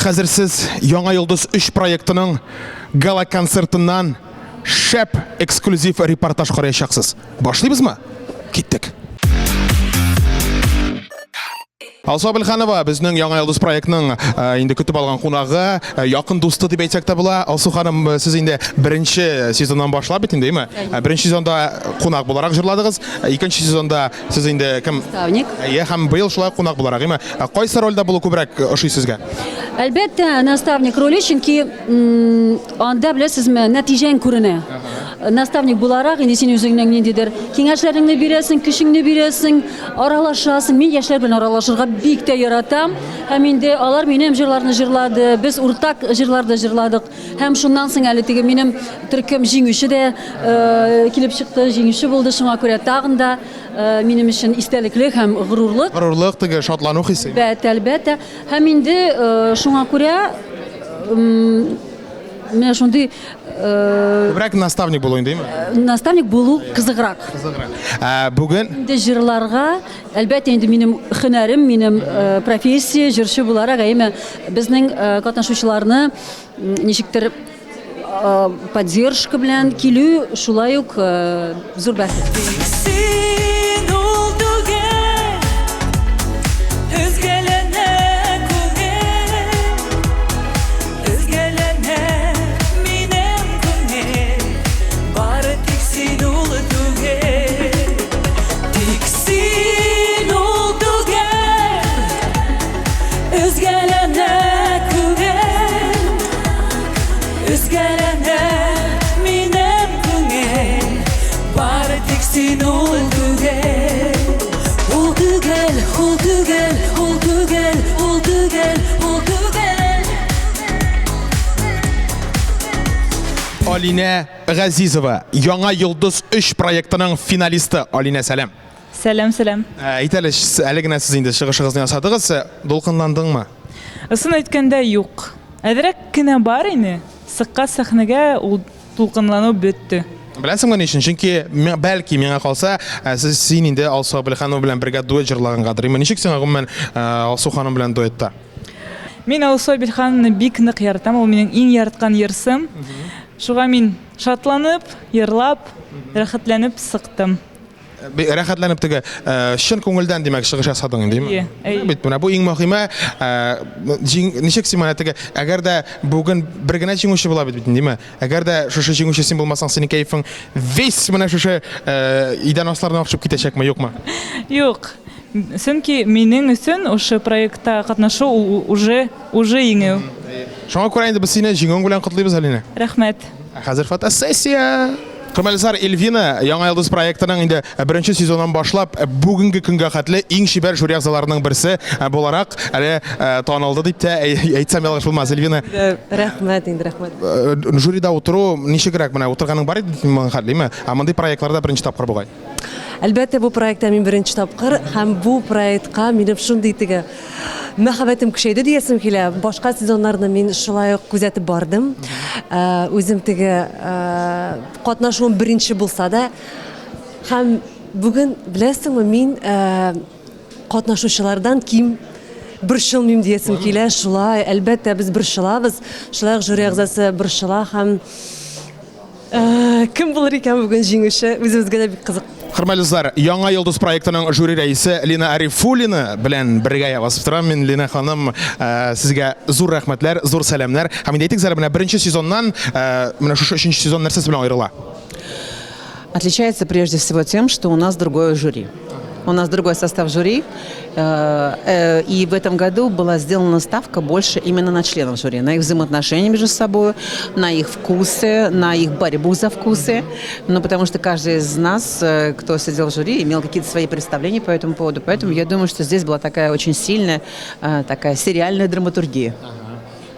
Хәзер сез Яңа Йолдыз 3 проектының гала концертыннан шәп эксклюзив репортаж караячаксыз. Башлыйбызмы? Киттек. Алсу Абелханова безнең Яңа Йолдыз проектның инде көтеп алган кунагы, якын дусты дип әйтсәк тә була. Алсу ханым, сез инде беренче сезоннан башлап бит инде, беренче сезонда кунак буларак җырладыгыз, икенче сезонда сез инде кем? Наставник. Һәм быел шулай кунак буларак, кайсы рольдә булу күбрәк ошый сезгә? Әлбәттә, наставник роле, чөнки анда беләсезме, нәтиҗәң күренә. Наставник буларак, инде син үзеңнең ниндидер киңәшләреңне бирәсең, көчеңне бирәсең, аралашасың. Мин яшьләр белән аралашырга бик тә яратам. Һәм инде алар минем җырларны җырлады, без уртак җырларда җырладык. Һәм шуннан соң әле теге минем төркем җиңүче дә килеп чыкты, җиңүче булды. Шуңа күрә тагын да минем өчен истәлекле һәм горурлык. Горурлык, теге шатлану хисе. Әлбәттә. Һәм инде шуңа күрә менә шундый Күбрәк наставник булу инде, наставник булу кызыграк. Бүген Инде җырларга, әлбәттә инде минем һөнәрем, минем профессия җырчы буларак, безнең катнашучыларны ничектер поддержка белән килү шулай ук зур бәхет. Алина Газизова, Яңа Йолдыз 3 проектының финалисты. Алина, сәлам. Сәлам. Әйтәле, әле генә сез инде чыгышыгызны ясадыгыз, дулкынландыңмы? Ысын әйткәндә юк. Әҙерәк кенә бар ине. Сыкка сәхнәгә ул дулкынлану бөттө. Беләсеңме ни өчен? Чөнки бәлки миңа калса, син инде Алсу Абелханова белән бергә дуэт җырлагангадыр. Ничек сиңа гомумән Алсу ханым белән дуэтта? Мин Алсу Абелханованы бик нык яратам, ул минең иң яраткан йырсым. Шуңа мин шатланып, йырлап, рәхәтләнеп сыктым. Рәхәтләнеп теге чын күңелдән димәк чыгыш ясадың инде. Бит менә бу иң мөһиме. Ничек син менә теге әгәр дә бүген бер генә җиңүче була бит инде. Әгәр дә шушы җиңүче син булмасаң, синең кайфың весь менә шушы идән асларына акчып китәчәкме, юкмы? Юк. Сөнки минең өчен ошо проектта катнашу уже еңү. Шуңа күрә инде без сине җиңүң белән котлыйбыз, Алина. Рәхмәт. Хәзер фотосессия. Кырмәлсар Эльвина, Яңа Йолдыз проектының инде беренче сезоннан башлап бүгенге көнгә хәтле иң шибәр жюри әгъзаларының берсе буларак әле танылды дип тә әйтсәм ялгыш булмас. Эльвина, Рәхмәт, рәхмәт. Жюрида утыру ничегрәк менә утырганың бар иде мен хәтлеме? Мондый проектларда беренче тапкыр бугай. Әлбәттә, бу проектта мин беренче тапкыр һәм бу проектка минем шундый теге мәхәббәтем көчәйде диясем килә. Башка сезоннарны мин шулай ук күзәтеп бардым. Үзем теге катнашуым беренче булса да, һәм бүген беләсеңме, мин катнашучылардан ким борчылмыйм диясем килә. Шулай, әлбәттә, без борчылабыз. Шулай жюри әгъзасы борчыла һәм кем булыр икән бүген җиңүче, үзебезгә дә бик кызык. Хөрмәтле Яңа Йолдыз проектының жюри рәисе Лина Арифуллина белән бергә ябасып торам. Мин, Лина ханым, сезгә зур рәхмәтләр, зур сәламнәр. Һәм инде әйтик, менә беренче сезоннан менә шушы 3нче сезон нәрсәсе белән аерыла? Отличается прежде всего тем, что у нас другое жюри. У нас другой состав жюри, и в этом году была сделана ставка больше именно на членов жюри, на их взаимоотношения между собой, на их вкусы, на их борьбу за вкусы. Ну, потому что каждый из нас, кто сидел в жюри, имел какие-то свои представления по этому поводу. Поэтому я думаю, что здесь была такая очень сильная, такая сериальная драматургия.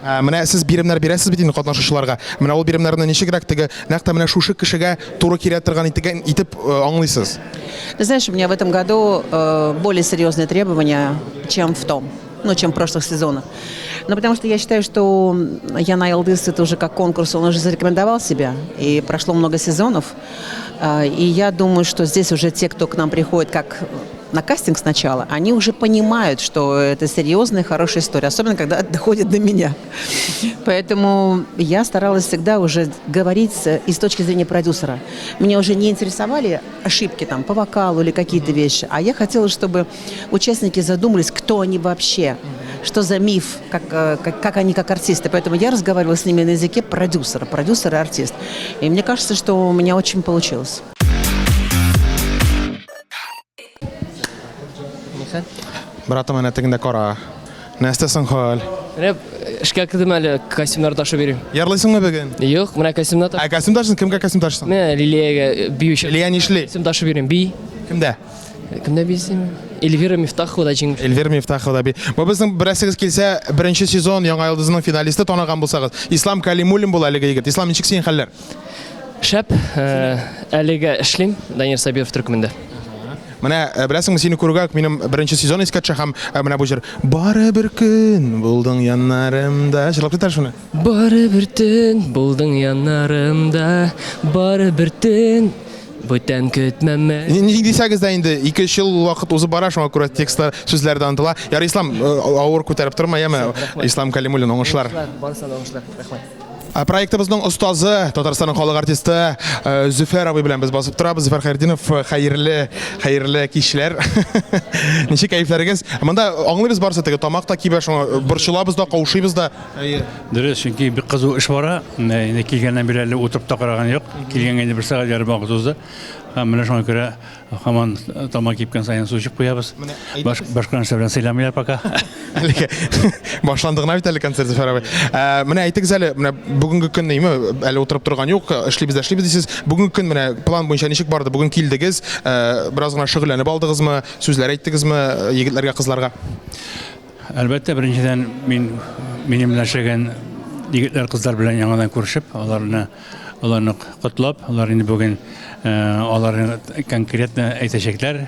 Менә сез биремнәр бирәсез бит инде катнашучыларга. Менә ул биремнәрне ничегрәк теге нәкъ менә шушы кешегә туры килә торган итеп аңлыйсыз? Ты знаешь, у меня в этом году более серьезные требования, чем чем в прошлых сезонах. Но потому что я считаю, что Яңа Йолдыз — это уже как конкурс, он уже зарекомендовал себя, и прошло много сезонов. И я думаю, что здесь уже те, кто к нам приходит как на кастинг сначала, они уже понимают, что это серьезная, хорошая история, особенно когда доходит до меня. Поэтому я старалась всегда уже говорить и с точки зрения продюсера. Меня уже не интересовали ошибки там по вокалу или какие-то вещи, а я хотела, чтобы участники задумались, кто они вообще, что за миф, как они как артисты. Поэтому я разговаривала с ними на языке продюсера, продюсер и артист. И мне кажется, что у меня очень получилось. Братым, әнә тегендә кара. Нәрсәсен хәл? Эшкә кидем әле, костюмнар ташып йөрим. Ярлысыңмы бүген? Юк, менә костюмны Ә костюм ташысын, кемгә костюм ташысын? Менә Лилиягә биюче. Лия нишли? Костюм ташып йөрим. Би. Кемдә? Кемдә бисеме? Эльвира Мифтахова да җиңүче. Эльвир Мифтахова да би. Бу безнең берсегез килсә, беренче сезон Яңа йолдызның финалисты танаган булсагыз, Ислам Калимуллин була әлеге егет. Ислам, ничек син хәлләр? Шәп, әлегә эшлим Данир Сабиров төркемендә. Менә беләсеңме, сине күргәк минем беренче сезон искә төшә һәм менә бу җыр бары бер көн булдың яннарымда. Җырлап китәр шуны. Бары бер төн булдың яннарымда, бары бер төн бүтән көтмәмә. Ни дисәгез дә инде 2 ел вакыт узып бара, шуңа күрә текстлар, сүзләр дә онытыла. Ярый, Ислам, авыр күтәреп тормый, яме? Ислам Калимуллин, уңышлар. Барысына уңышлар. Рәхмәт. Проектыбызның остазы, Татарстанның халык артисты Зөфәр абый белән без басып торабыз. Зөфәр Хәйретдинов, хәерле кичләр. Ничек кайфларыгыз? Монда аңлыйбыз барсы теге тамак та кибә, шуңа борчылабыз да, каушыйбыз да. Дөрес, чөнки бик кызу эш бара. Килгәннән бирле әле утырып та караган юк. Килгәнгә бер сәгать ярым вакыт узды. Менә шуңа күрә һаман тамак кипкән саен су эчеп куябыз. Башка нәрсә белән сыйламыйлар пока. Әлегә башландыгына бит әле концерт Зөфәр абый. Менә әйтегез әле, менә бүгенге көн нәйме әле утырып торган юк, эшлибез дисез. Бүгенге көн менә план буенча ничек барды? Бүген килдегез, бераз гына шөгыльләнеп алдыгызмы, сүзләр әйттегезме егетләргә, кызларга? Әлбәттә, беренчедән минем белән эшләгән егетләр, кызлар белән яңадан күрешеп, аларны котлап, алар инде бүген аларны конкретно әйтәчәкләр.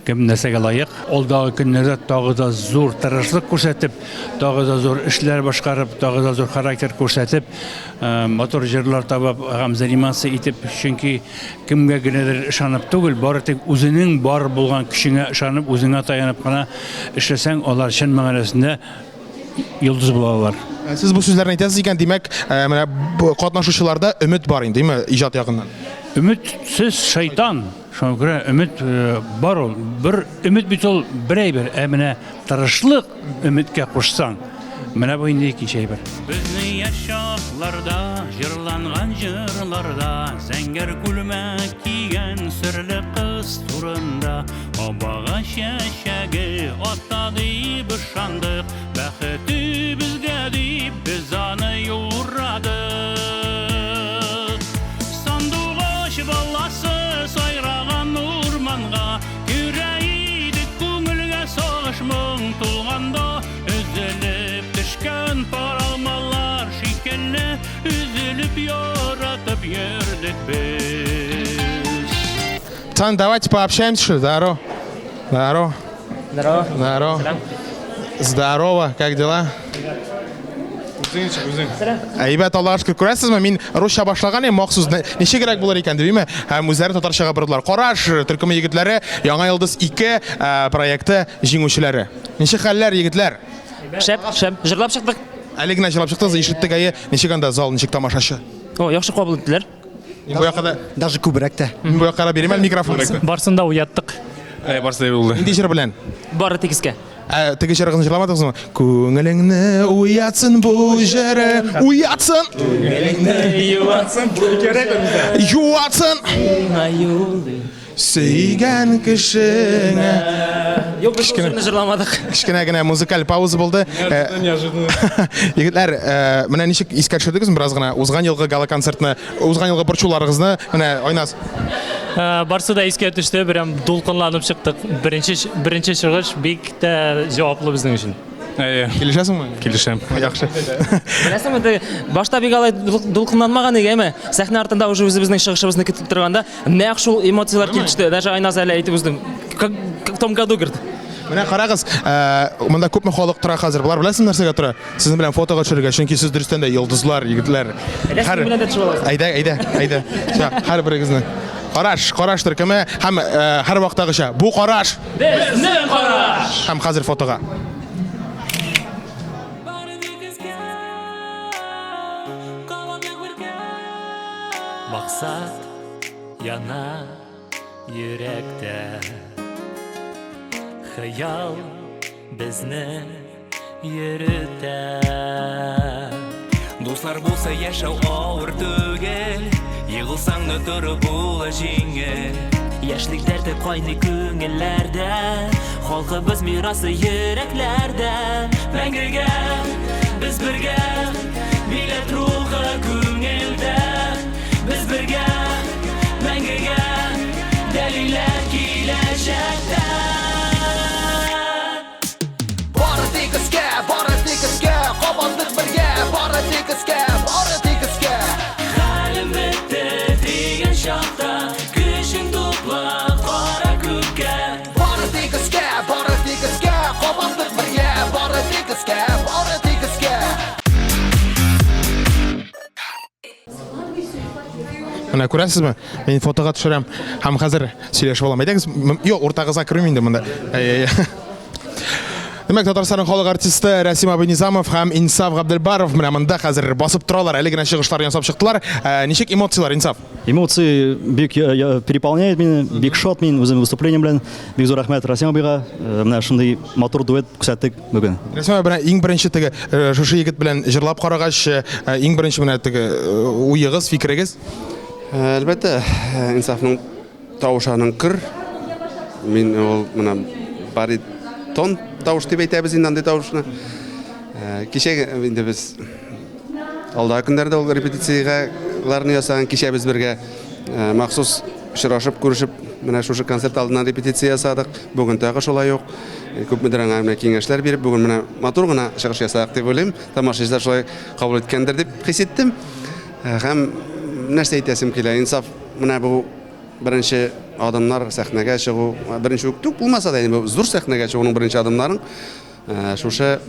Кем нәрсәгә лаек. Алдагы көннәрдә тагы да зур тырышлык күрсәтеп, тагы да зур эшләр башкарып, тагы да зур характер күрсәтеп, мотор җырлар табып, һәм занимация итеп, чөнки кемгә генәдер ышанып түгел, бары тик үзенең бар булган көчеңә ышанып, үзеңә таянып кына эшләсәң, алар чын мәгънәсендә йолдыз булалар. Сез бу сүзләрне әйтәсез икән, димәк, менә бу катнашучыларда өмет бар инде, диме, иҗат ягыннан. Өметсез шайтан. Шуңа күрә өмет бар ул. Бер өмет бит ул бер әйбер, ә менә тырышлык өметкә кушсаң, менә бу инде икенче әйбер. Безне яшакларда, җырланган җырларда, зәңгәр күлмәк кигән серле кыз турында, абага чәчәге атады бышандык, бәхете безгә дип без аны юрадык. Баласы сайраган урманга, күрәйдек күңелгә сагыш моң тулганда, өзелеп төшкән паралмалар шикелле, үзелеп яратып йөрдек без. Тан, давайте пообщаемся, что ли? Здорово. Здорово. Здорово. Здорово. Здорово, как дела? Әйбәт, Аллаһка шөкер. Күрәсезме, мин русча башлаган идем, махсус ничегрәк булыр икән дибеме? Һәм үзләре татарчага бордылар. Караш төркеме егетләре, Яңа йолдыз 2 проекты җиңүчеләре. Ничек хәлләр, егетләр? Шәп, җырлап чыктык. Әле генә җырлап чыктыгыз, ишеттек, ничек анда зал, ничек тамашачы? О, яхшы кабул иттеләр. Бу якка да, Даже күбрәк тә. бу якка да бирим әле микрофон. Барсында уяттык. Барсы булды. Нинди җыр белән? Бары тигезгә. Теге җырыгызны җырламадыгызмы? Күңелеңне уятсын бу җыры, уятсын. Күңелеңне Юатсын. Сөйгән кешеңә. Юк, без шуны җырламадык. Кичкенә генә музыкаль пауза булды. Егетләр, менә ничек искә төшердегез бераз гына узган елгы гала концертны, узган елгы борчуларыгызны, менә Айназ. Барсы да искә төште, берәм дулкынланып чыктык. Беренче чыгыш бик тә җаваплы безнең өчен. Килешәсеңме? Килешәм. Яхшы. Беләсеңме, башта бик алай дулкынланмаган идеме? Сәхнә артында уже үзебезнең чыгышыбызны көтеп торганда, нәкъ шул эмоциялар килеште. Даже Айназ әле әйтеп үздем. Как в том году гырды. Менә карагыз, монда күпме халык тора хәзер. Булар беләсез нәрсәгә тора? Сезнең белән фотога төшерергә, чөнки сез дөрестән дә йолдызлар, егетләр. Беләсеңме, белән дә төшеп аласыз. Әйдә. Һәр берегезне. Караш төркеме һәм һәр вакыттагыча бу караш. Безнең караш. Һәм хәзер фотога. Мақсат яна йөрәктә, хыял безне йөртә. Дуслар булса яшәү авыр түгел, егылсаң да туры була җиңел. Яшьлек дәрте кайный күңелләрдә, халкыбыз мирасы йөрәкләрдә. Мәңгегә без бергә, милләт рухы күңелдә. Biz birga, мәңгегә, дәлилләр киләчәктә. Бары тигезгә, кабатлык бергә. Бары тигезгә. Хәлем бетте дигән чакта, көчең тупла кара күккә. Бары тигезгә, кабатлык бергә. Бары тигезгә. Менә күрәсезме? Мин фотога төшерәм һәм хәзер сөйләшеп алам. Әйтегез, юк, уртагызга кермим инде монда. Демәк, Татарстанның халык артисты Рәсим Абинизамов һәм Инсаф Габделбаров менә монда хәзер басып торалар. Әле генә чыгышлар ясап чыктылар. Ничек эмоциялар, Инсаф? Эмоции бик переполняет мине, бик шат мин үзем выступлением белән. Бик зур рәхмәт Рәсим абыйга. Менә шундый матур дуэт күрсәттек бүген. Рәсим абый белән иң беренче теге шушы егет белән җырлап карагач, иң беренче менә теге уегыз, фикерегез? Әлбәттә, Инсафның тавышының кыр. Мин ул менә баритон тавыш дип әйтәбез инде андый тавышны. Кичә инде без алдагы көндәрдә ул репетицияләрне ясаган, кичә без бергә махсус очрашып, күрешеп, менә шушы концерт алдыннан репетиция ясадык. Бүген тагы шулай ук. Күпмедер аңа менә киңәшләр биреп, бүген менә матур гына чыгыш ясадык дип уйлыйм. Тамашачылар шулай кабул иткәндер дип хис иттем. Һәм нәрсә әйтәсем килә, Инсаф менә бу беренче адымнар сәхнәгә чыгу, беренче үк түк булмаса да, бу зур сәхнәгә чыгуның беренче адымнарын шушы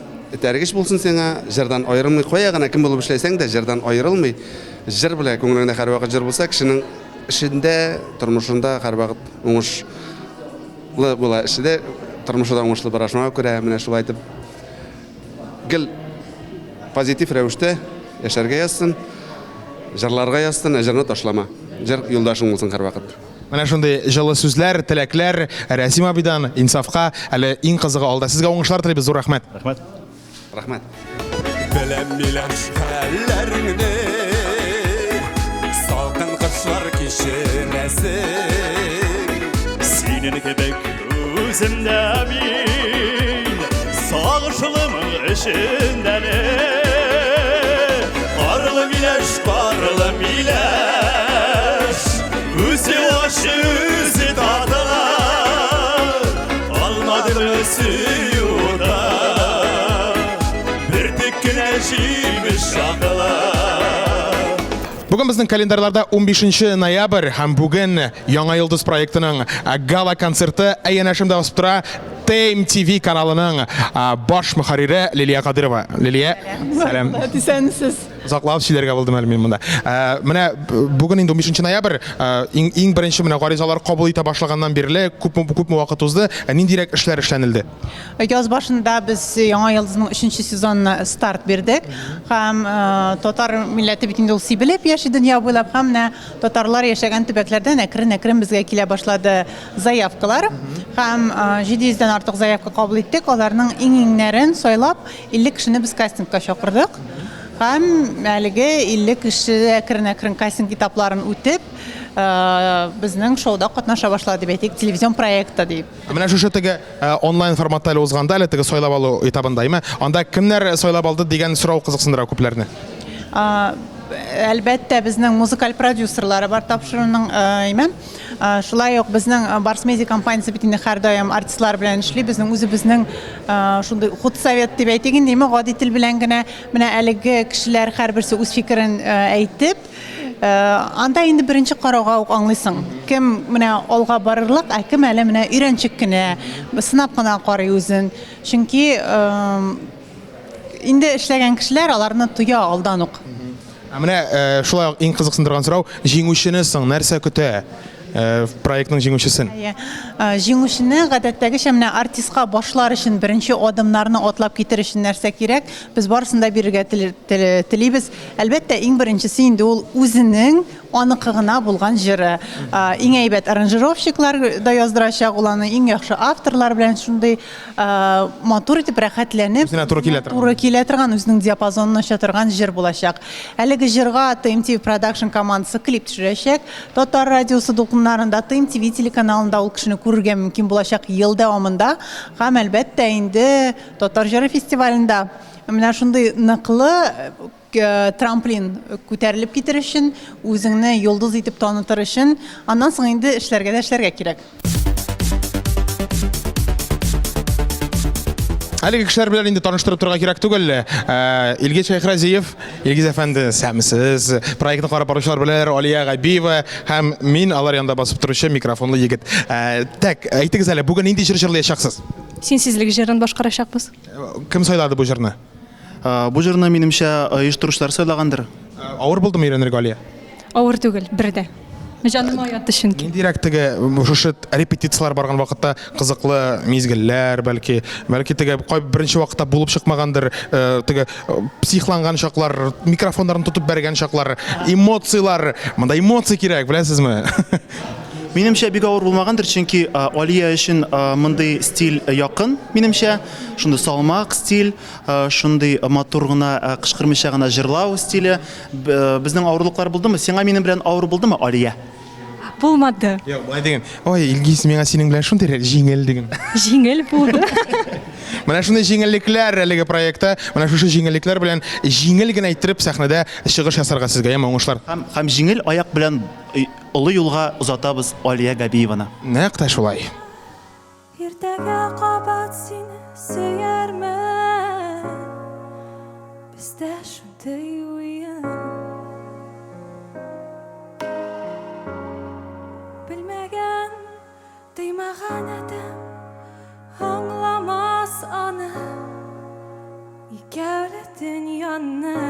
тәргеш булсын сиңа, җырдан аерылмый, кая гына кем булып эшләсәң дә җырдан аерылмый, җыр белән күңелеңдә һәрвакыт җыр булса, кешенең эшендә, тормышында һәрвакыт уңышлы була, эшендә, тормышында уңышлы бара. Шуңа күрә менә шулай итеп гел позитив рәвештә яшәргә язсын. Җырларга язсын, җырны ташлама. Җыр юлдашың булсын һәрвакыт. Менә шундый җылы сүзләр, теләкләр Рәсим абыйдан, Инсафка, әле иң кызыгы алда. Сезгә уңышлар телибез, зур рәхмәт. Рәхмәт. Беләм миләш хәлләреңне, салкын кышлар кичерәсең. Синең кебек үземдә мин, сагышлымын эчендә. Парlı mileş, üzi başı üzi tadılar, almadım suyuda, bir tek güneşimiz şakılar. Бүген безнең календарьларда 15 ноябрь һәм бүген Яңа Йолдыз проектының гала концерты әянәшемдә басып тора. TMTV каналының баш мөхәррире Лилия Кадырова. Лилия, сәлам. Исәнсез. Заклап сөйләргә булдым әле мин монда. Менә бүген инде 15 ноябрь иң беренче менә гаризалар кабул итә башлаганнан бирле күпме вакыт узды. Ниндирәк эшләр эшләнелде? Яз башында без Яңа Йолдызның 3нче сезонына старт бирдек. Һәм татар милләте бит инде ул сибелеп яши дөнья буйлап, һәм татарлар яшәгән төбәкләрдән әкрен безгә килә башлады заявкалар. Һәм 700-дән артык заявка кабул иттек. Аларның иңнәрен сайлап 50 кешене без кастингка чакырдык. Һәм әлеге 50 кеше әкрен кастинг этапларын үтеп, безнең шоуда катнаша башлады дип әйтик, телевизион проекты дип. Менә шушы теге онлайн форматта әле узганда, әле теге сайлап алу этабындаймы? Анда кемнәр сайлап алды дигән сорау кызыксындыра күпләрне. Әлбәттә безнең музыкаль продюсерлары бар тапшыруның имән. Шулай ук безнең Барс Медиа компаниясе бит инде һәр даим артистлар белән эшли. Безнең үзебезнең шундый худсовет дип әйтик инде, гади тел белән генә менә әлеге кешеләр һәрберсе үз фикерен әйтеп, анда инде беренче карауга ук аңлыйсың. Кем менә алга барырлык, ә кем әле менә өйрәнчек кенә, сынап кына карый үзен. Чөнки инде эшләгән кешеләр аларны туя алдан ук. Менә шулай иң кызыксындырган сорау, җиңүчене соң нәрсә көтә? проектның җиңүчесен. Җиңүчене гадәттәгечә менә артистка башлар өчен беренче адымнарны атлап китер өчен нәрсә кирәк? Без барысын да бирергә телибез. Әлбәттә, иң беренчесе инде ул үзенең аныкы гына булган җыры. Иң әйбәт аранжировщиклар да яздырачак ул аны, иң яхшы авторлар белән шундый матур итеп рәхәтләнеп, Үзенә туры килә торган, үзенең диапазонын ача торган җыр булачак. Әлеге җырга TMTV Production командасы клип төшерәчәк. Татар радиосы дулкыннарында, TMTV телеканалында ул кешене күрергә мөмкин булачак ел дәвамында. Һәм әлбәттә инде Татар җыры фестивалендә менә шундый ныклы трамплин күтәрелеп китер өчен, үзеңне йолдыз итеп танытыр өчен, аннан соң инде эшләргә кирәк. Әлеге кешеләр белән инде таныштырып торырга кирәк түгел. Илгиз Шайхразиев, Илгиз әфәнде, сәмсез, проектны карап баручылар белән Алия Габиева һәм мин алар янында басып торучы микрофонлы егет. Так, әйтегез әле, бүгін нинди җыр җырлаячаксыз? Синсезлек җырын башкарачакбыз. Кем сайлады бу җырны? Бу җырны минемчә оештыручылар сайлагандыр. Авыр булдымы өйрәнергә, Алия? Авыр түгел, бердә. Җаныма ятты чөнки. Ниндирәк теге шушы репетициялар барган вакытта кызыклы мизгелләр, бәлки теге беренче вакытта булып чыкмагандыр, теге психланган чаклар, микрофоннарын тотып бәргән чаклар, эмоциялар, монда эмоция кирәк, беләсезме? Минемчә бик авыр булмагандыр, чөнки Алия өчен мондый стиль якын. Минемчә шундый салмак стиль, шундый матур гына кычкырмыйча гына җырлау стиле. Безнең авырлыклар булдымы? Сиңа минем белән авыр булдымы, Алия? Булмады. Юк, булай дигән. Ой, Илгиз, миңа синең белән шундый җиңел дигән. Җиңел булды. Менә шундый җиңеллекләр әлеге проектта, менә шушы җиңеллекләр белән җиңел генә иттереп сәхнәдә чыгыш ясарга сезгә яңа уңышлар. Һәм җиңел аяк белән олы юлга узатабыз Алия Габиеваны. Нәкъ тә шулай. Иртәгә кабат сине сөярмен, бездә шундый уен. Белмәгән, тоймаган адәм аңламас аны, икәүле дөньяны.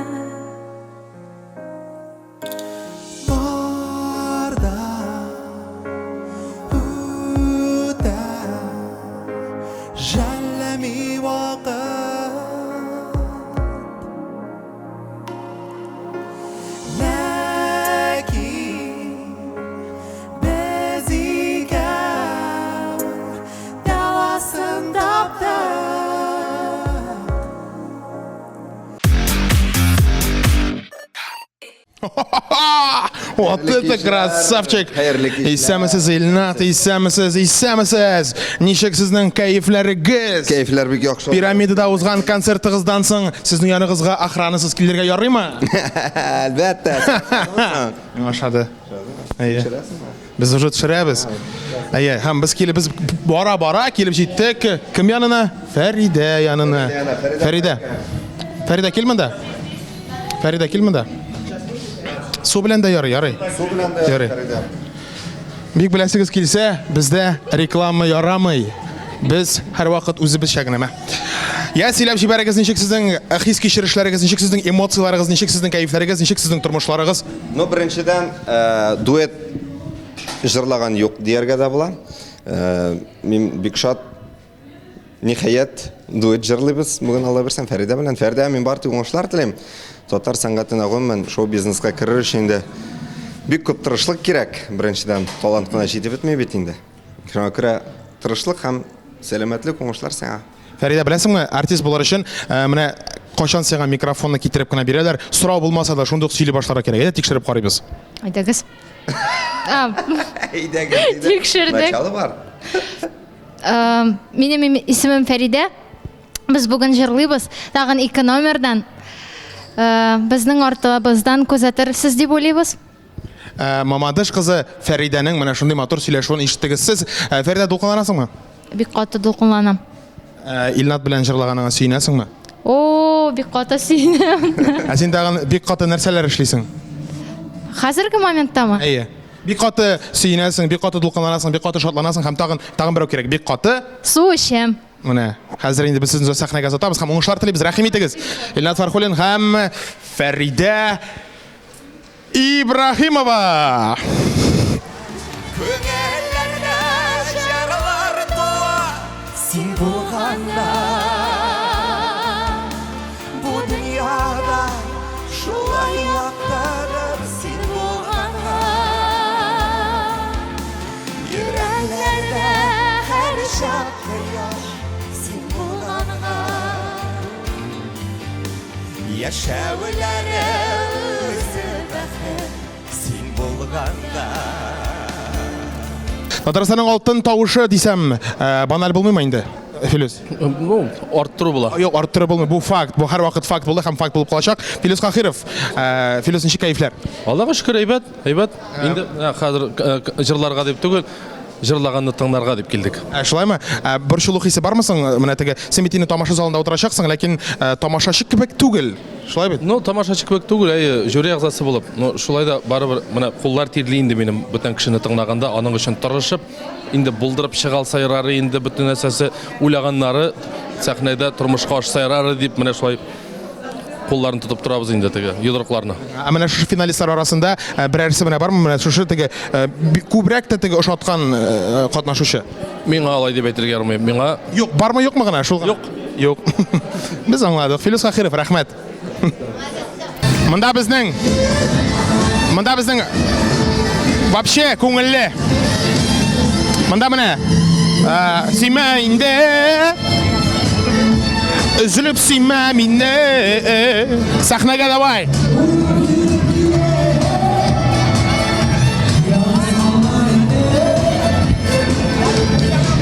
Вот это красавчик! Исәмесез Илнат, исәмесез! Ничек сезнең кәефләрегез? Кәефләр бик яхшы. Пирамидада узган концертыгыздан соң сезнең яныгызга охранасыз килергә ярыймы? Әлбәттә. Ашады. Без уже төшерәбез. Һәм без бара килеп җиттек. Кем янына? Фәридә янына. Фәридә килмәде. Фәридә килмәде. Су белән дә ярый. Су белән дә ярый. Бик беләсегез килсә, бездә реклама ярамый. Без һәрвакыт үзебезчә генә. Я сөйләп җибәрегез, ничек сезнең хис кичерешләрегез, ничек сезнең эмоцияларыгыз, ничек сезнең кәефләрегез, ничек сезнең тормышларыгыз? Ну, беренчедән, дуэт җырлаган юк дияргә дә була. Мин бик шат. Ниһаять, дуэт җырлыйбыз. Бүген Алла берсен Фәридә белән. Фәридә, мин бар уңышлар телим. Татар сәнгатенә гомумән шоу бизнеска керер өчен дә бик күп тырышлык кирәк. Беренчедән, талант кына җитеп бетмәй бит инде. Шуңа тырышлык һәм сәламәтлек уңышлар сиңа. Фәридә, беләсеңме, артист булыр өчен менә качан сиңа микрофонны китереп кенә бирәләр, сорау булмаса да шундый ук сөйли башларга кирәк. Әйдә, тикшереп карыйбыз. Әйдәгез. Әйдәгез. Тикшердек. Начало бар. Минем исемем Фәридә. Без бүген җырлыйбыз. Тагын 2 номердан. Безнең артыбыздан күзәтерсез дип уйлыйбыз. Мамадыш кызы Фәридәнең менә шундый матур сөйләшүен ишеттегез. Сез Фәридә дулкынланасыңмы? Бик каты дулкынланам. Илнат белән җырлаганыңа сөенәсеңме? Бик каты сөенәм. Син тагын бик каты нәрсәләр эшлисең? Хәзерге моменттамы? Әйе. Бик каты сөенәсең, бик каты дулкынланасың, бик каты шатланасың һәм тагын берәү кирәк. Бик каты Су эчәм. Менә хәзер инде без сезне сәхнәгә озатабыз һәм уңышлар телибез. Рәхим итегез. Илнат Фархуллин һәм Фәридә Ибраһимова. Яшәүләре үзе бәхет син булганда. Татарстанның алтын тавышы дисәм, баналь булмыймы инде? Филус. Ну, арттыру була. Юк, арттыру булмый. Бу факт. Бу һәрвакыт факт булды һәм факт булып калачак. Филус Кахиров. Филус ничек кайфләр? Аллага шөкер, әйбәт, әйбәт. Инде хәзер җырларга дип түгел, җырлаганны тыңларга дип килдек. Шулаймы? Борчулык хисе бармы соң? Менә теге син бит инде тамаша залында утырачаксың, ләкин тамашачы кебек түгел. Шулай бит? Ну, тамашачы кебек түгел, жюри әгъзасы булып. Ну, шулай да барыбер менә куллар тирли инде минем бүтән кешене тыңлаганда, аның өчен тырышып, инде булдырып чыгал сайрары, инде бүтән әсәсе уйлаганнары сәхнәдә тормышка аш сайрары дип менә шулай кулларын тотып торабыз инде теге йодрыкларны. Менә шушы финалистлар арасында берәрсе менә бармы? Менә шушы теге күбрәк тә теге ошаткан катнашучы. Миңа алай дип әйтергә ярмый. Миңа юк, бармы юкмы гына шул? Юк. Юк. Без аңладык. Филус Кахиров, рәхмәт. Монда безнең вообще күңелле. Монда менә симә инде üzülüp sinmem inne. Sahneye davay.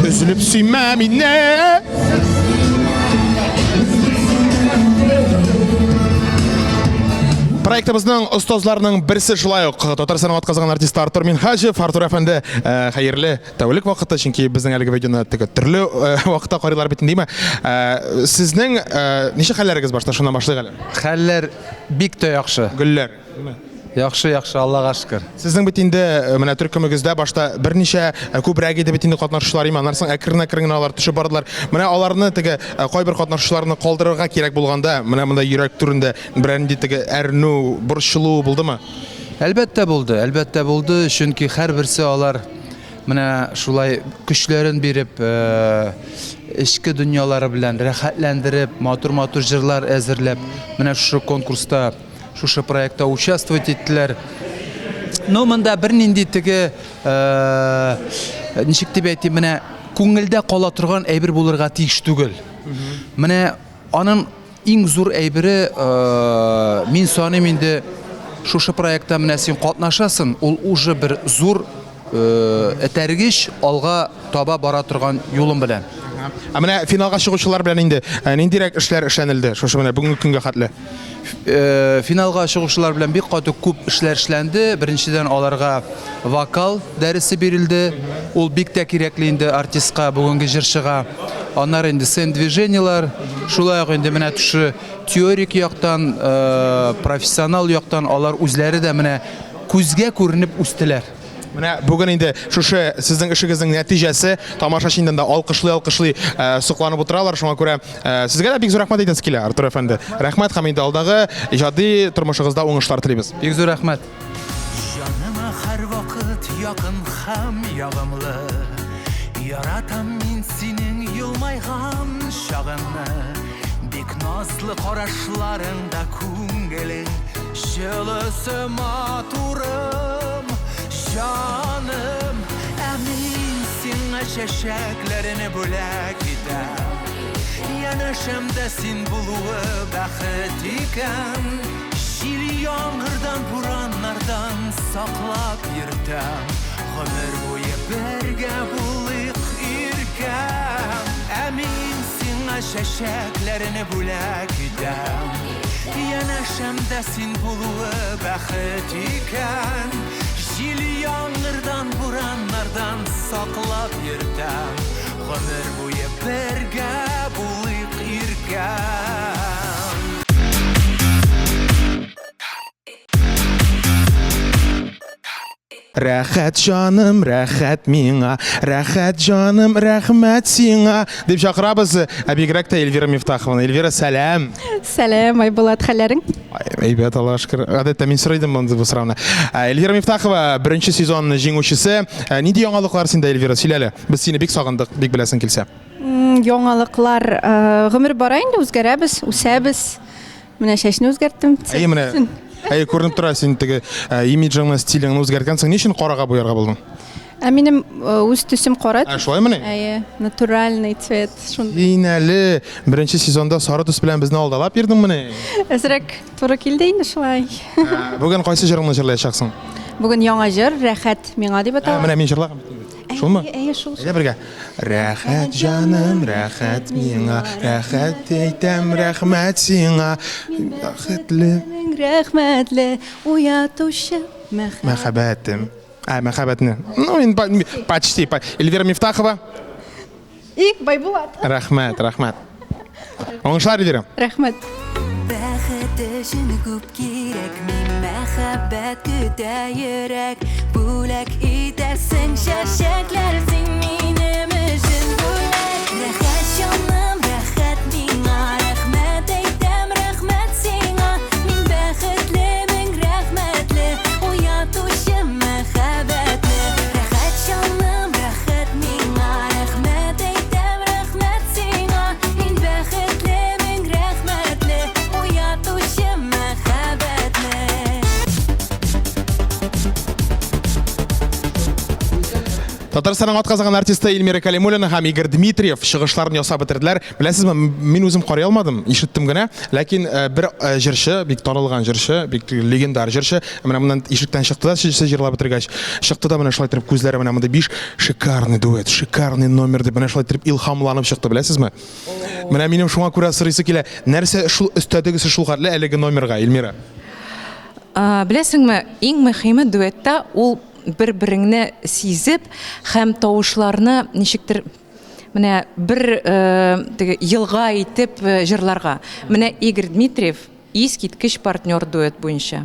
Üzülüp sinmem inne. Проектыбызның остазларының берсе шулай ук Татарстанның атказган артисты Артур Минхаҗев. Артур әфәнде, хәерле тәүлек вакыты, чөнки безнең әлеге видеоны төрле вакытта карыйлар бит инде. Сезнең ничек хәлләрегез башта? Шуннан башлыйк әле. Хәлләр бик тә яхшы. Гөлләр. Яхшы, Аллага шөкер. Сезнең бит инде менә төркемегездә башта берничә күбрәк иде бит инде катнашучылар, аннан соң әкрен-әкрен алар төшеп бардылар. Менә аларны теге кайбер катнашучыларны калдырырга кирәк булганда, менә монда йөрәк түрендә берәр теге әрнү, борчылу булдымы? Әлбәттә булды, чөнки һәрберсе алар менә шулай көчләрен биреп, эчке дөньялары белән рәхәтләндереп, матур җырлар әзерләп, менә шушы конкурста, шушы проектта участвовать иттеләр. Но монда бернинди теге ничек дип әйтим, менә күңелдә кала торган әйбер булырга тиеш түгел. Менә аның иң зур әйбере, мин саныйм инде шушы проектта менә син катнашасың, ул уже бер зур этәргеч алга таба бара торган юлым белән. Менә финалга чыгучылар белән инде ниндирәк эшләр эшләнелде шушы менә бүгенге көнгә хәтле? Финалга чыгучылар белән бик каты күп эшләр эшләнде. Беренчедән аларга вокал дәресе бирелде. Ул бик тә кирәкле инде артистка, бүгенге җырчыга. Аннары инде сцен движениялар, шулай ук инде менә төшү теорик яктан, профессионал яктан алар үзләре дә менә күзгә күренеп үстеләр. Менә бүген инде шушы сезнең эшегезнең нәтиҗәсе тамашачы инде алкышлый сокланып утыралар. Шуңа күрә сезгә дә бик зур рәхмәт әйтәсе килә, Артур әфәнде. Рәхмәт һәм инде алдагы иҗади тормышыгызда уңышлар телибез. Бик зур рәхмәт. Җаныма һәрвакыт якын һәм ягымлы. Яратам мин синең елмайган чагыңны. Бик назлы карашларыңда күңелең җылысы матурым. Canım, emin sine çeşeklerini bölek idem. Yanışımda sin buluğu bəxet iken. Şil yağmurdan, buranlardan saklap yırtam. Ömür boyu berge bulayık irkem. Emin sine çeşeklerini bölek idem. Yanışımda sin buluğu bəxet iken. Jil yağmurdan, buranlardan saklap yırtam. Ömür boyu berge bulayık irkem. Рәхәт җаным, рәхәт миңа, рәхәт җаным, рәхмәт сиңа дип чакырабыз бигрәк тә Эльвира Мифтахованы. Эльвира, сәлам. Сәлам, Айбулат, хәлләрең? Әйбәт, Аллага шөкер. Гадәттә мин сорыйдым монда бу сорауны. Эльвира Мифтахова, беренче сезон җиңүчесе. Нинди яңалыклар синдә, Эльвира? Сөйләле. Без сине бик сагындык, бик беләсең килсә. Яңалыклар, гомер бара инде, үзгәрәбез, үсәбез. Менә чәчне үзгәрттем. Менә Әй, көрініп тұра, сен теге имиджіңні, стиліңні өзгерткенсің, нешін қораға боярға болдың? Минем үз түсім қара. Шулай міне? Әйе, натуральный цвет. Ейін әлі, бірінші сезонда сары түс білән бізді алдалап ердің міне? Әзірек туры келді енді шулай. Бүгін қайсы жырыңны жырлайшақсың? Бүгін яңа жыр, рәхәт миңа деп аталады. Міне мен жырлағам. Шул ма? Әйе, шул. Әйе, бірге. Рәхәт жаным, рәхәт миңа, рәхәт әйтәм, рәхмәт сиңа. Рәхәтлі. Рәхмәтлі, уятушы Мәхәбәтім. Мәхәбәтіне. Ну, почти. Эльвира Мифтахова. И Байбулат. Рәхмәт, рәхмәт. Оңышлар, Эльвира. Рәхмәт. Бәхет үшін күп керек, мен мәхәббәт көтә йөрәк, бүләк итәрсең чәчәкләр, син минем өчен бүләк. Рәхәт җаным, рәхәт миңа, рәхмәт әйтәм, рәхмәт сиңа. Мин бәхетлемен, рәхмәтле, уятучы мәхәббәтле. Рәхәт җаным, рәхәт миңа, рәхмәт әйтәм, рәхмәт сиңа. Мин бәхетлемен, рәхмәтле, уятучы мәхәббәтле. Татарстанның атказанган артисты Эльмира Калимуллина һәм Игорь Дмитриев чыгышларын ясап бетерделәр. Беләсезме, мин үзем карый алмадым, ишеттем генә, ләкин бер җырчы, бик танылган җырчы, бик легендар җырчы, менә моннан ишектән чыкты да, сез җырлап бетергәч, чыкты да менә шулай итеп күзләре менә монда 5 шикарный дуэт, шикарный номер дип менә шулай итеп илһамланып чыкты, беләсезме? Менә минем шуңа күрә сырыйсы килә. Нәрсә шул өстәдәгесе шул хәтле әлеге номерга, Эльмира? Беләсеңме, иң мөһиме дуэтта ул бер-береңне сизеп һәм тавышларны ничектер менә бер теге елга итеп җырларга. Менә Игорь Дмитриев искиткеч партнер дуэт буенча.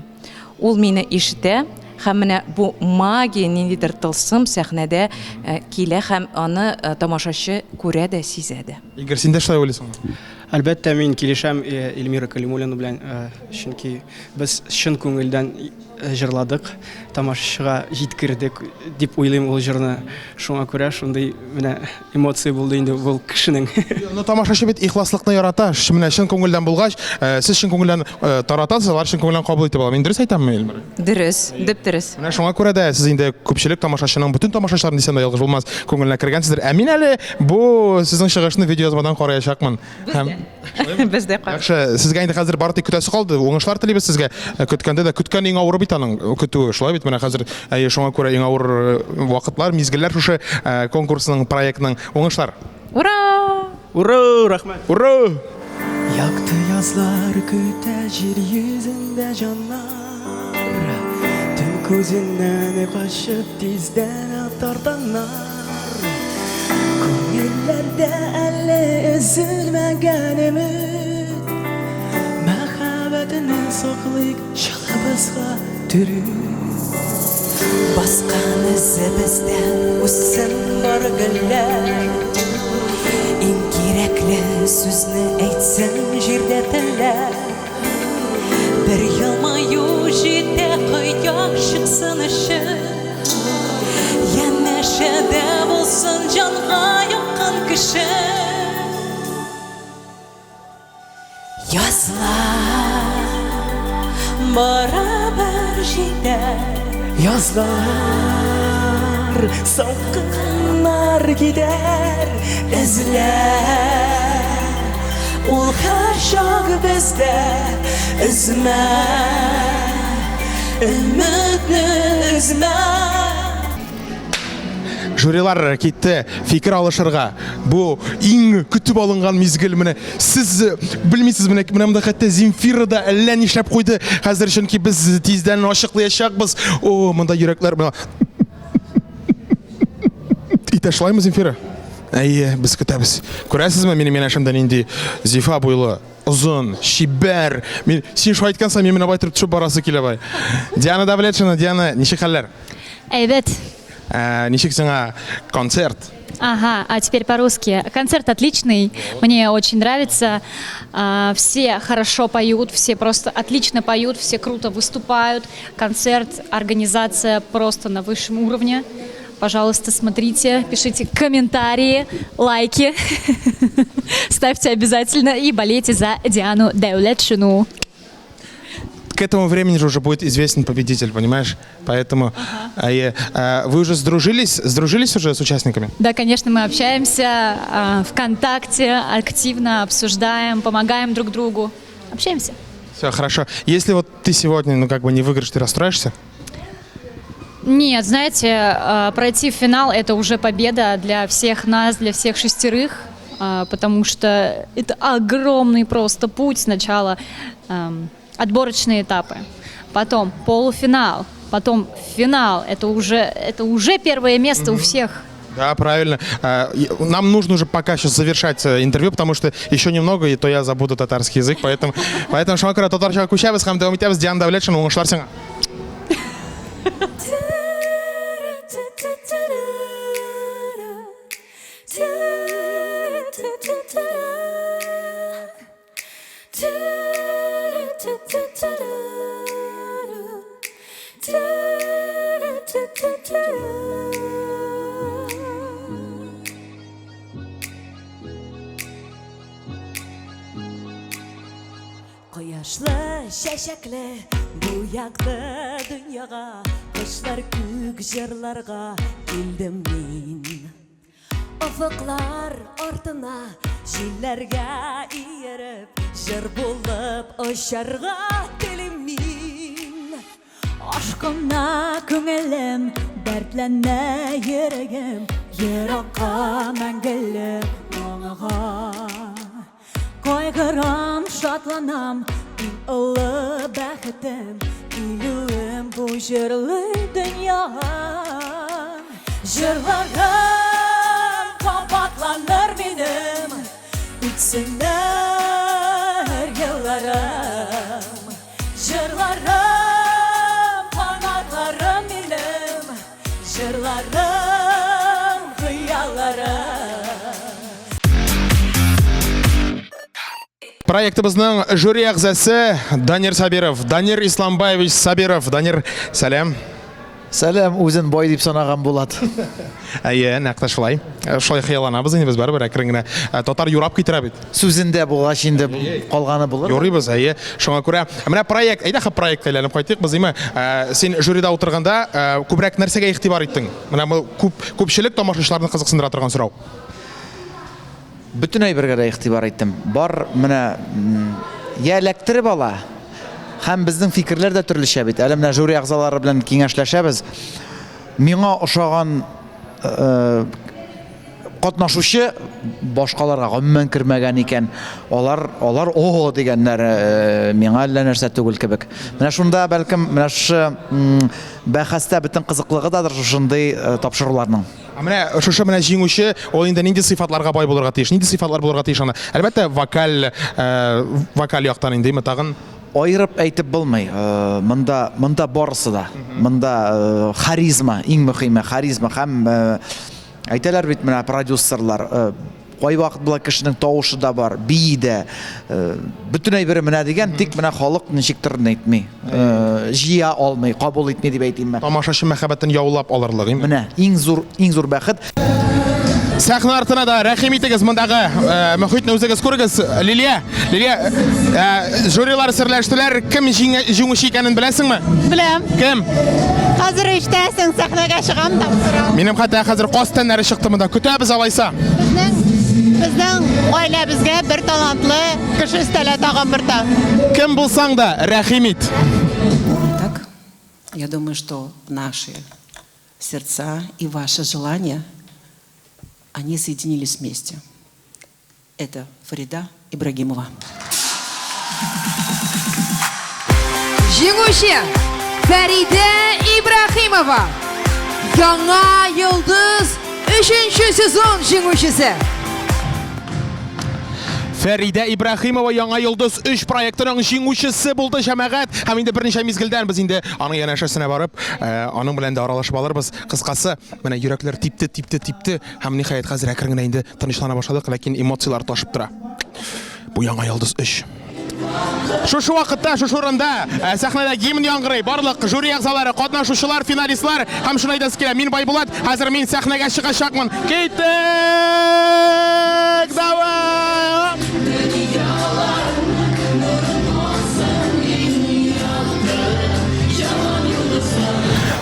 Ул мине ишетә һәм менә бу магия ниндидер тылсым сәхнәдә килә һәм аны тамашачы күрә дә сизә дә. Игорь, син дә шулай уйлыйсың? Әлбәттә, мин килешәм Эльмира Калимуллина белән, чөнки без чын күңелдән җырладык, тамашачыга җиткердек дип уйлыйм ул җырны. Шуңа күрә шундый менә эмоция булды инде ул кешенең. Ну, тамашачы бит ихласлыкны ярата. Менә чын күңелдән булгач, сез чын күңелдән таратасыз, алар чын күңелдән кабул итеп ала. Мин дөрес әйтәмме, Эльмира? Дөрес, дип дөрес. Менә шуңа күрә дә сез инде күпчелек тамашачының бүтән тамашачыларын дисәм дә ялгыш булмас, күңеленә кергәнсездер. Ә мин әле бу сезнең чыгышны видеоязмадан караячакмын. Без дә Яхшы, сезгә инде хәзер бары тик көтәсе калды. Уңышлар телибез сезгә. Көткәндә дә көткән иң авыр бит аның көтүе. Шулай бит менә хәзер шуңа күрә иң авыр вакытлар, мизгелләр шушы конкурсның, проектның уңышлар. Ура! Ура, рәхмәт. Ура! Яқты язлар көтә җир йөзендә җаннар, төн күзеннән качып тиздән тартаннар. Күңелләрдә әле өзелмәгән өмет, мәхәббәтне саклыйк чалабызга төрү. Баскан эзебездән үссен бар гөлләр, иң кирәкле сүзне әйтсен җирдә телләр. Бер елмаю җитә кояш чыксын өчен, янәшәдә булсын җанга якын кеше. Язлар барабар җитәр, Язлар салкыннар китәр, эзләр ул һәр чак бездә, өзмә өметне өзмә. Жюрилар китте фикер алышырга. Бу иң көтүп алынган мизгел менә. Сез белмисез менә монда хәтта Земфира да әллә нишләп куйды. Хәзер чөнки без тиздән ачыклаячакбыз. О, монда йөрәкләр менә. Итәшлаймы Земфира? Әйе, без көтәбез. Күрәсезме, минем янәшәмдән инде Зифа буйлы, озын, чибәр. Мин син шулай әйткәнсәң, мин менә байтырып төшеп барасы килә бай. Диана Давлетшина, Диана, ничек хәлләр? Әйбәт. Ничек сиңа концерт? Ага, а теперь по-русски. Концерт отличный, мне очень нравится. Все хорошо поют, все просто отлично поют, все круто выступают. Концерт, организация просто на высшем уровне. Пожалуйста, смотрите, пишите комментарии, лайки, ставьте обязательно и болейте за Диану Даулетшину. к этому времени же уже будет известен победитель, понимаешь? Поэтому вы уже сдружились уже с участниками? Да, конечно, мы общаемся ВКонтакте, активно обсуждаем, помогаем друг другу. Общаемся. Все, хорошо. Если вот ты сегодня, ну как бы не выиграешь, ты расстроишься? Нет, знаете, пройти в финал — это уже победа для всех нас, для всех 6, потому что это огромный просто путь. Сначала отборочные этапы, потом полуфинал, потом финал. Это уже первое место у всех. Да, правильно. Нам нужно уже пока сейчас завершать интервью, потому что еще немного, и то я забуду татарский язык, поэтому шамакара татарча кучабыз, хам давам итәбез, Диана Давлетшин, уңышлар сиңа. Кояшлы, шәшәкле, буяклы дөньяга, кышлар күк җырларга килдем мин. Офыклар артына, җилләргә иереп, җыр булып очарга телим мин. Ашкына күңелем, дәртләнә йөрәгем, еракка мәңгелек моңга. Кайгырам, шатланам, иң олы бәхетем, килүем бу җырлы дөньяга. Җырларым кабатланыр минем, үтсеннәр елларым. Җырларым канатларым минем, җырларым хыялларым. Проектыбызның жюри әгъзасы Данир Сабиров, Данир Исламбаевич Сабиров. Данир, сәлам. Сәлам, үзен бай дип санаган булат. Нәкъ шулай. Шулай хыялланабыз инде без барыбер әкрен генә. Татар юрап китерә бит. Сүзендә булгач инде калганы булыр. Юрыйбыз, шуңа күрә. Менә проект, әйдә проект әйләнеп кайтыйк без име. Син жюрида утырганда күбрәк нәрсәгә игътибар иттең? Менә бу күпчелек тамашачыларны кызыксындыра торган сорау. Bütün әйбергә дә игътибар иттем. Бар, менә я эләктереп ала. Һәм безнең фикерләр дә төрлечә бит. Әле менә жюри әгъзалары белән киңәшләшәбез. Миңа ошаган катнашучы башкаларга гомумән кермәгән икән. Алар о дигәннәр миңа әллә нәрсә түгел кебек. Менә шунда бәлкем менә шу бәхәстә бөтен кызыклыгы дадыр шундый тапшыруларның. Менә шушы менә җиңүче ул инде нинди сыйфатларга бай булырга тиеш? Нинди сыйфатлар булырга тиеш аны? Әлбәттә вокаль яктан индеме тагын? Айырып әйтеп булмый. Монда барысы да. Монда харизма, иң мөһиме харизма һәм әйтәләр бит менә продюсерлар кай вакыт була кешенең тавышы да бар, бии дә. Bütün әйбере менә дигән, тик менә халык ничектер әйтми. Җыя алмый, кабул итми дип әйтим мен. Тамашачы мәхәббәтен яулап алырлык. Менә иң зур бәхет. Сәхнә артына да рәхим итегез мондагы мөхитне үзегез күрегез. Лилия, жюрилар серләштеләр. Кем җиңүче икәнен беләсеңме? Беләм. Кем? Хәзер иштәсең, сәхнәгә чыгам да торам. Минем хәтта хәзер кастәннәре чыкты монда. Көтәбез алайса. Безнең гаиләбезгә бер талантлы кеше өстәлә тагын бер та. Кем булсаң да рәхим ит. Так, я думаю, что наши сердца и ваши желания, они соединились вместе. Это Фарида Ибрагимова. Җиңүче Фәридә Ибрахимова. Яңа йолдыз 3-нче сезон җиңүчесе. Фәридә Ибрахимова яңа йолдыз 3 проектының җиңүчесе булды җәмәгать. Һәм инде берничә мизгелдән без инде аның янәшәсенә барып, аның белән дә аралашып алырбыз. Кыскасы, менә йөрәкләр типте һәм ниһаять хәзер әкрен генә инде тынычлана башладык, ләкин эмоциялар ташып тора. Бу яңа йолдыз 3. Шушы вакытта, шушы урында сәхнәдә гимн яңгырый. Барлык жюри әгъзалары, катнашучылар, финалистлар һәм шуны әйтәсе килә. Мин Байбулат, хәзер мин сәхнәгә чыгачакмын. Киттек! Давай!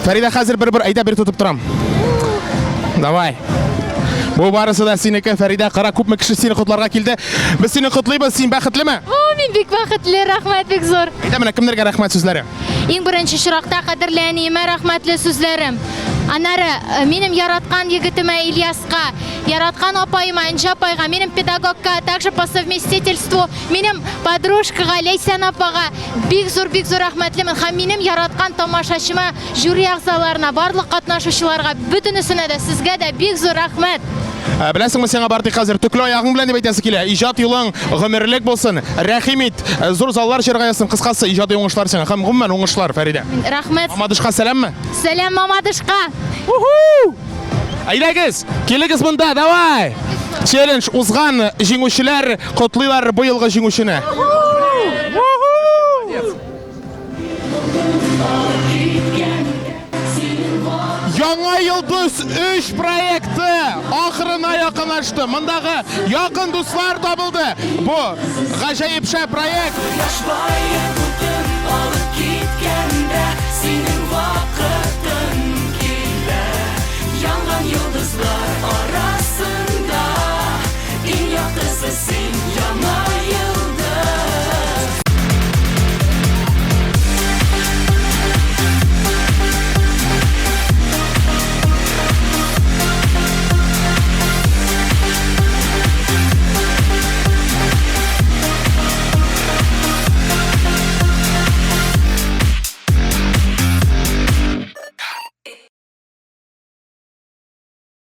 Фәрида, хәзер бер әйдә бер тотып торам. Давай. Бу барысы да синеке, Фәрида, кара күпме кеше сине котларга килде. Без сине котлыйбыз, син бәхетлеме? Мин бик бәхетле, рәхмәт бик зур. Әйдә, менә кемнәргә рәхмәт сүзләре? Иң беренче чиракта кадерле әниемә рәхмәтле сүзләрем. Аннары минем яраткан егетемә Ильяска, яраткан апайыма Энҗе апайга, минем педагогка, также по совместительству минем подружкага Ләйсән апага бик зур рәхмәтлемен. Һәм минем яраткан тамашачыма, жюри әгъзаларына, барлык катнашучыларга, бөтенесенә дә сезгә дә бик зур рәхмәт. Беләсеңме, сиңа бардык хәзер төкле аягың белән дип әйтәсе килә. Иҗат юлың гомерлек булсын. Рәхим ит. Зур заллар җырга ясын. Кыскасы, иҗади уңышлар сиңа. Һәм гомумән уңышлар, Фәрида. Рәхмәт. Мамадышка сәламме? Сәлам Мамадышка. Әйдәгез, килегез монда, давай! Челлендж узган җиңүчеләр котлыйлар быелгы җиңүчене. Яңа Йолдыз 3 проекты ахырына якынлашты. Мондагы якын дуслар табылды. Бу гаҗәеп шәп проект.